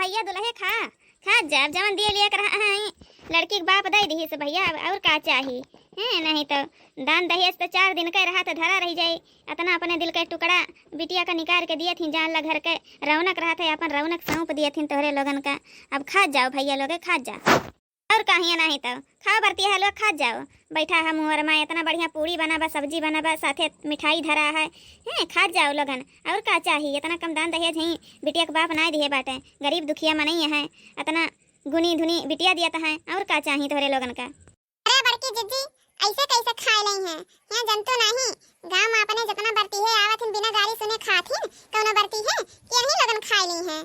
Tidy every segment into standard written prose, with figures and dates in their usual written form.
भैया दुल्हे खा खा जा जवन दिए लिया कर लड़की के बाप दे दी से भैया और का चाहिए है। नहीं तो दान दहेज तो 4 दिन का रहा तो धरा रह जाए। इतना अपने दिल का टुकड़ा बिटिया का निकाल के दिए थी जान ला घर के रौनक रहा था अपन रौनक सौंप दिए थी तोहरे लोगन का। अब खा जाओ भैया लोगे खा जा और कहीं नहीं तो खाओ बरती है लोग खा जाओ। बैठा है मुहर में इतना बढ़िया पूड़ी बना बा सब्जी बना बा साथे मिठाई धरा है खा जाओ लोगन और का चाहिए। इतना कम दान दहेज ही बिटिया के बाप ना दिए बाटे गरीब दुखिया में नहीं है इतना गुनी धुनी बिटिया दिया है और का चाहिए तोहरे लोगन का। अरे बड़की जिज्जी ऐसे कैसे खा रही हैं यहाँ जनतो नहीं गांव में अपने जितना बरती है आवत हिन बिना गाड़ी सुने खाथिन कौनो बरती है कि यही लगन खा ली हैं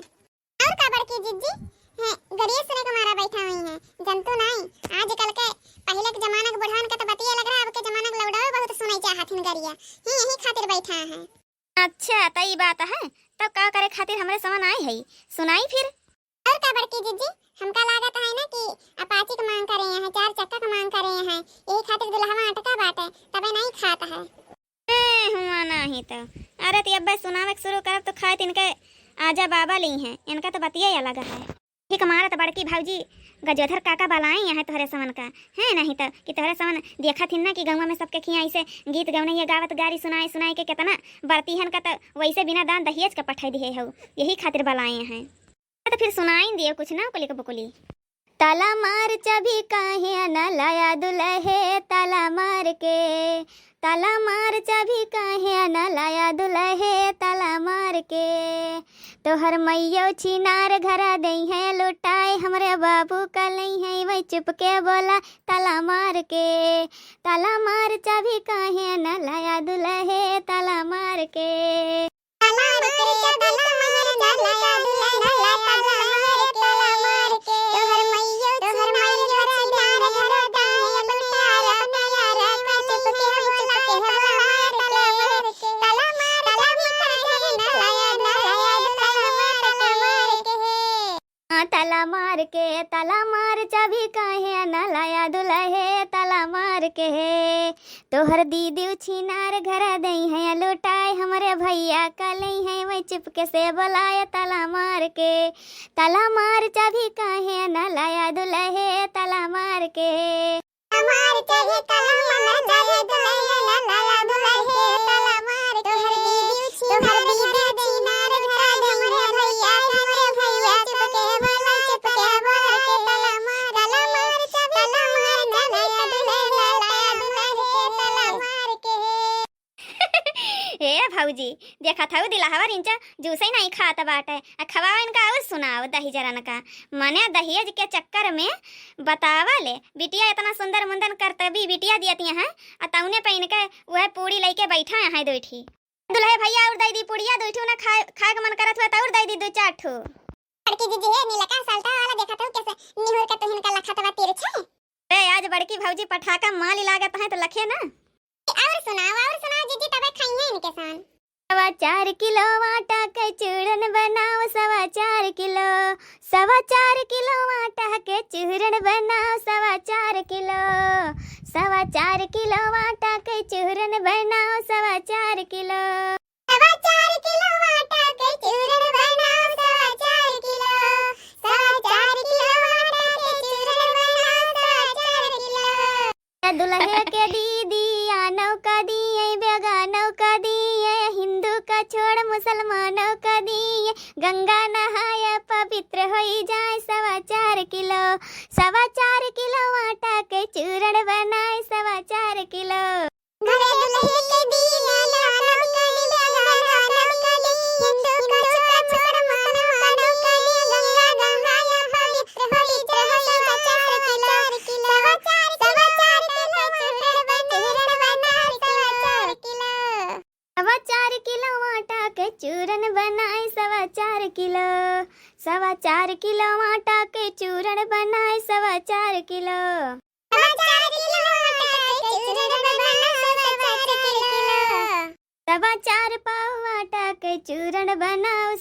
और का बड़की जिज्जी है गरीब सुने को मारा बैठा हुई हैं जनतो नहीं। आजकल के पहले के जमाना के बुढ़ान का तो बतिया लग रहा अब के जमाना के लौड़ावे बहुत सुनाई चाहथिन गरिया यही खातिर बैठा है। अच्छा तई बात है तब का करे खातिर हमरे समझ आई है सुनाई फिर और का बड़की जिज्जी हमका लागत है ना कि अपाची की मांग कर रहे हैं 4 चक्का की मांग कर रहे हैं यही खातिर दुल्हवा अटका बाटे तबे नहीं खाता है। हुआ नहीं तो अरे तो अब सुनावे शुरू करब तो खाए तिनके आजा बाबा ली हैं इनका तो बतिया अलग है। ठीक हमारा तो बड़की भाजी गजोधर काका बालाए यहाँ तोहरे समन का है नहीं तो कि तोहरे समन देखा थी ना कि गाँव में सबके खिया ऐसे गीत गौने ये गावत गारी सुनाए सुनाए के कितना बरती हन का तो वैसे बिना दान दहेज का पठाई दिए हो यही खातिर बालाए हैं। तो फिर सुनाई दिए कुछ ना कुली बकुली। ताला मार चाबी काहे न लाया दुल्हे ताला मार के ताला मार चाबी काहे न लाया दुल्हे ताला मार के तोहर मैयो छिनार घरा दई है लुटाए हमरे बाबू का लई है वही चुप के बोला ताला मार के ताला मार चाबी काहे न लाया दुल्हे ताला मार के ताला मार चाबी काहे न लाया दुल्हे ताला मार के तोहर दीदी छिनार घर दई है लुटाए हमारे भैया का लई है वही चुपके से बुलाए ताला मार के ताला मार चाबी काहे न लाया दुल्हे ताला मार के भाऊजी देखा था दिलाहवा रिंचा जूसे नहीं खाता बाटे खवाओ इनका और सुनाओ दही जरन का मने दहेज के चक्कर में बतावा ले बिटिया इतना सुंदर मुंदन करतबी बिटिया दियती हैं अतौने पे इनके वह पूड़ी लेके बैठा है दोठी दुल्हे भैया और दई दी पुड़िया दोठू ना खा के मन करत हुआ और दई दी 2-4 ठो बड़की दीदी है नीला का साल्टा वाला देखा था कैसे निहुर का तो इनका लखा तवा तेरे छे ए आज बड़की भौजी पठाका माल लागत है तो लखे ना और सुनाओ जीजी तबे खाइए इनके साथ 4 किलो आटा के चूरन बनाओ 4 किलो आटा के चूरन बनाओ 4 किलो आटा के चूरन बनाओ 4 किलो दुल्हे के दीदी आनौ का दिए बेगानौ का दिए हिंदू का छोड़ मुसलमानों का दिए गंगा नहाया पवित्र होई जाए 4 किलो आटा के चूरन बनाए 4 किलो चूरन बनाए 4 किलो 4 किलो आटा के चूरन बनाए 4 किलो 4 पाव आटा के चूरन बनाओ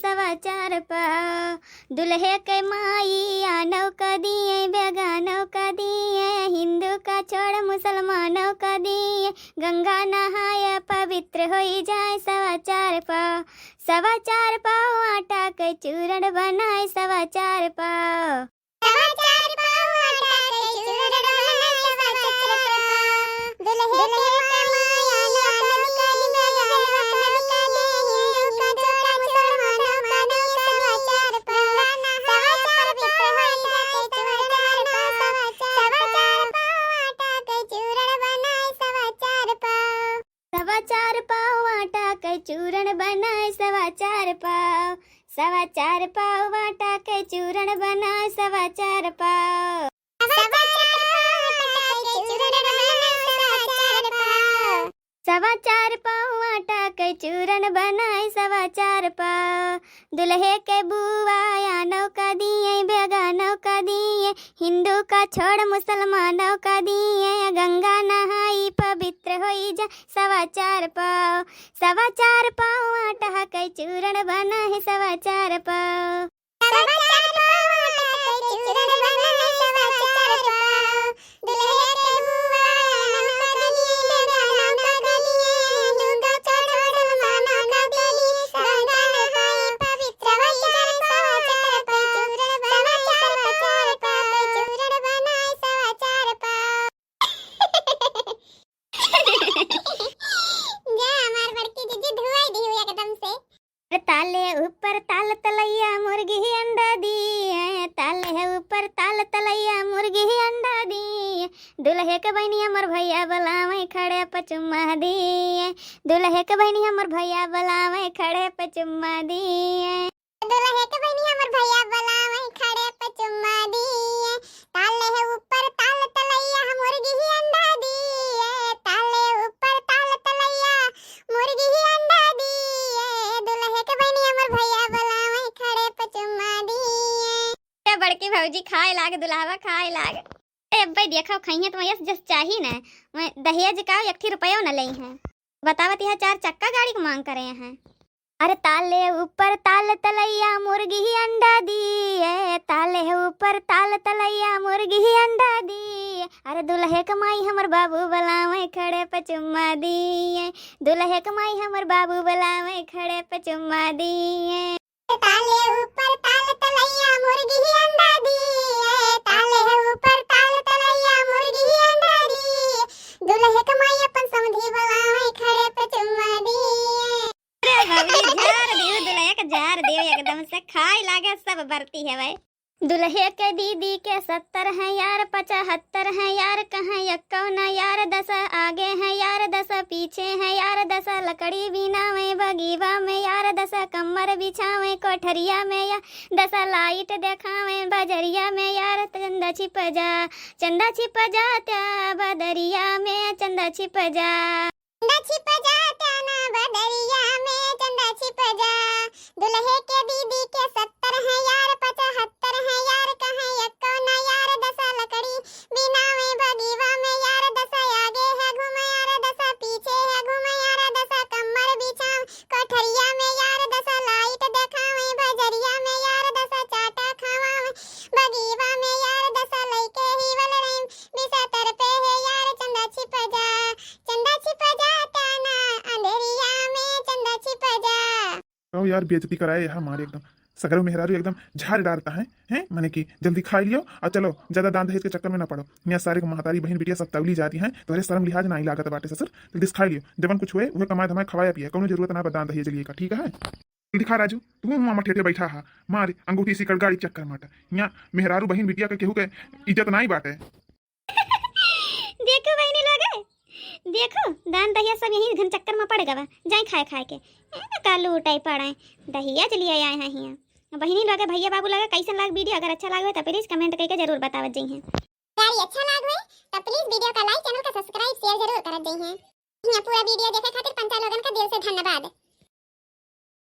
4 पाव दुल्हे के माई आनौ का दिए बेगानौ का दिए हिंदू का छोड़ मुसलमानों का दिए गंगा नहाया पवित्र होई जाए 4 पाव सवा चार पाव आटा के चूरन बनाए सवा चार पाव। सवा चार पाव आटा के चूरन बनाए सवा चार पाव। दुल्हे के माया नानक कली भगवान कली हिंदू का जोड़ा मुसलमानों का दी सवा चार पाव। सवा चार पवित्र होई जाते चूरन पाव। सवा चार पाव आटा के चूरन बनाए सवा चार पाव। सवा चार पाव आटा के चूरन बनाए सवा चार पाव। सवा चार पाव आटा के चूरन बनाए सवा चार पाव। सवा चार पाव आटा के चूरन बनाए सवा चार पाव। दुल्हे के बुआ या नौका दिए बेगा नौका दिए हिंदू का छोड़ मुसलमानों का दिए गंगा नहाई पवित्र होई जा सवा चार पाव। सवा चार पाव आटा के चूरन बनाए सवा चार पाव। सवा चार पाव आटा के चूरन बनाए सवा चार पाव। दुल्हे के बुआ नौका दिए बेगा नौका दिए हिंदू का छोड़ मुसलमानों का दिए गंगा नहाई पवित्र होई जा सवा चार पाव। सवा चार पाव चूरन बनाए सवा चार पाव। जा हमार बड़की दीदी धुआई दी हुई एकदम से। ताले ऊपर ताल तलैया मुर्गी अंडा दिए ताले ऊपर ताल तलैया मुर्गी अंडा दिए दुल्हे के बहनी हमर भैया बलावे खड़े पे चुम्मा दिए दुल्हे के बहनी हमर भैया बलावे खड़े पे चुम्मा दिए दुल्हे के बहनी हमर भैया बलावे खड़े पे चुम्मा दिए ताले है ऊपर ताल तलैया मुर्गी ही अंडा दिए ताले ऊपर ताल तलैया मुर्गी ही अंडा दिए दुल्हे के बहनी हमर भैया बलावे खड़े पे चुम्मा दिए। बड़की भौजी खाए लाग दुल्हावा खाए लाग ए भाई देखो खइए तो यस जस चाही ना मैं दहेज का 1 रुपया न लई है बतावत यह 4 चक्का गाड़ी की मांग करे हैं। अरे ताले ऊपर ताल तलैया मुर्गी ही अंडा दिए ताले ऊपर ताल तलैया मुर्गी ही अंडा दिए अरे दुल्हे कमाई हमर बाबू बलावे खड़े पे चुम्मा दिए दुल्हे कमाई हमर बाबू बलावे खड़े पे चुम्मा दिए ताले ऊपर ताल तलैया मुर्गी ही अंडा दिए ताले ऊपर ताल तलैया मुर्गी ही अंडा दिए दुल्हे कमाई अपन समधी बलावे खड़े पे चुम्मा दिए। दुल्हे के जार देव एकदम से खाए लागे सब बरती है भाई। दुल्हे के दीदी के 70 है यार 75 है यार कहाँ 51 यार 10 आगे है यार 10 पीछे है यार 10 लकड़ी बिनावे बगीवा में यार 10 कमर बिछावे कोठरिया में या 10 लाइट देखावे बजरिया में यार चंदा छिप जा त्या बदरिया में चंदा छिप जा त्याना बदरिया में चंदा छिप जा। दुल्हे के दीदी के 70 है यार 75 है यार कहाँ 51 यार 10 लकड़ी बिनावे बगीवा में यार 10 आगे है घूमे यार 10 पीछे है घूमे यार 10 कमर बिछावे कोठरिया में यार 10 लाइट देखावे बजरिया में यार 10 चाटा खावावे बगीवा में यार 10 लइके ही वलरे बिस्तर पे है यार चंदा छिप जा त्याना अंधेरिया में चंदा छिप जा। कहो यार बेइज्जती कराए हमारे एकदम सगरों मेहरारू एकदम झाड़ डालता है हैं माने कि जल्दी खा लियो और चलो ज्यादा दान दहेज के चक्कर में ना पड़ो। यहाँ सारे को महतारी बहन बिटिया सब तवली जाती हैं तो अरे शर्म लिहाज नहीं लागत बाटे ससुर जल्दी खा लियो जबन कुछ हुए वह कमाए धमाए खवाया पिया कोनो जरूरत ना दान दहेज लिए का ठीक है। जल्दी खा राजू तू मामा ठेठे बैठा हा मार अंगूठी सी गाड़ी चक्कर माटा यहाँ मेहरारू बहन बिटिया के केहू के इज्जत नहीं बाटे। देखो बहनी लोग देखो दान दहिया सब यही घन चक्कर में पड़ गवा जाए खाए के कालू उठाई पड़े दहिया चलिए आए हैं यहाँ बहनी लोग भैया बाबू लगा कैसा लग वीडियो अगर अच्छा लगे तो प्लीज कमेंट करके जरूर बतावत जाइए। यार अच्छा लगे तो प्लीज वीडियो का लाइक चैनल का सब्सक्राइब शेयर जरूर कर दीजिए। पूरा वीडियो देखे खातिर पंचा लोगन का दिल से धन्यवाद।